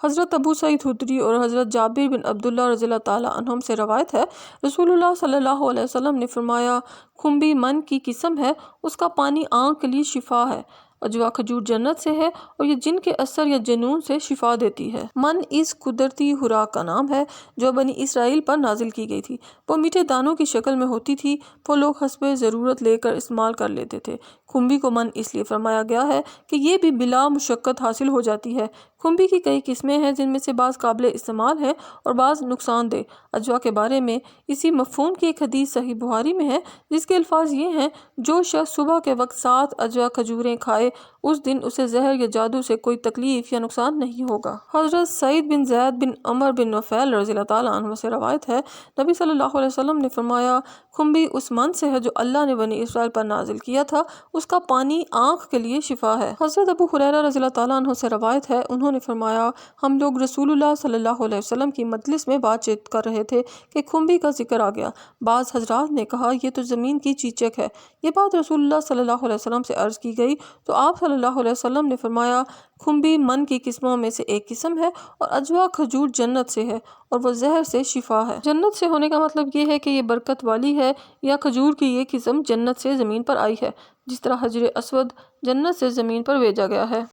حضرت ابو سعید خدری اور حضرت جابر بن عبداللہ رضی اللہ تعالیٰ عنہم سے روایت ہے، رسول اللہ صلی اللہ علیہ وسلم نے فرمایا، کھمبی من کی قسم ہے، اس کا پانی آنکھ کے لیے شفا ہے۔ اجوا کھجور جنت سے ہے اور یہ جن کے اثر یا جنون سے شفا دیتی ہے۔ من اس قدرتی خوراک کا نام ہے جو بنی اسرائیل پر نازل کی گئی تھی۔ وہ میٹھے دانوں کی شکل میں ہوتی تھی، وہ لوگ حسب ضرورت لے کر استعمال کر لیتے تھے۔ کھمبی کو من اس لیے فرمایا گیا ہے کہ یہ بھی بلا مشقت حاصل ہو جاتی ہے۔ کھمبی کی کئی قسمیں ہیں جن میں سے بعض قابل استعمال ہیں اور بعض نقصان دہ۔ اجوا کے بارے میں اسی مفہوم کی ایک حدیث صحیح بخاری میں ہے جس کے الفاظ یہ ہیں، جو شخص صبح کے وقت 7 اجوا کھجوریں کھائے اس دن اسے زہر یا جادو سے کوئی تکلیف یا نقصان نہیں ہوگا۔ حضرت سعید بن زید بن عمر بن نفیل رضی اللہ تعالیٰ عنہ سے روایت ہے، نبی صلی اللہ علیہ وسلم نے فرمایا، کھمبی اس من سے ہے جو اللہ نے بنی اسرائیل پر نازل کیا تھا، اس کا پانی آنکھ کے لیے شفا ہے۔ حضرت ابو ہریرہ رضی اللہ تعالیٰ عنہ سے روایت ہے، انہوں نے فرمایا، ہم لوگ رسول اللہ صلی اللہ علیہ وسلم کی مجلس میں بات چیت کر رہے تھے کہ کھمبی کا ذکر آ گیا۔ بعض حضرات نے کہا، یہ تو زمین کی چیچک ہے۔ یہ بات رسول اللہ صلی اللہ علیہ وسلم سے عرض کی گئی تو آپ صلی اللہ علیہ وسلم نے فرمایا، کھمبی من کی قسموں میں سے ایک قسم ہے اور اجوا کھجور جنت سے ہے اور وہ زہر سے شفا ہے۔ جنت سے ہونے کا مطلب یہ ہے کہ یہ برکت والی ہے، یا کھجور کی یہ قسم جنت سے زمین پر آئی ہے، جس طرح حجر اسود جنت سے زمین پر بھیجا گیا ہے۔